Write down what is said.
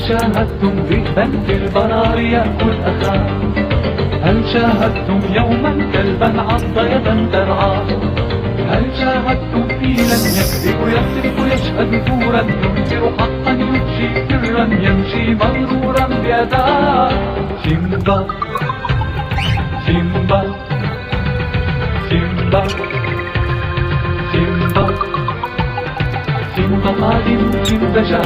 شاهدتم ذئبا في البراري يأكل أخاه؟ هل شاهدتم يوما كلبا عض يدا ترعاه؟ هل شاهدتم فيلا يكذب يسرق يشهد زورا ينكر حقا يفشي سرا يمشي مغرورا بأداه؟ سيمبا سيمبا سيمبا سيمبا سيمبا قادم سيمبا جاء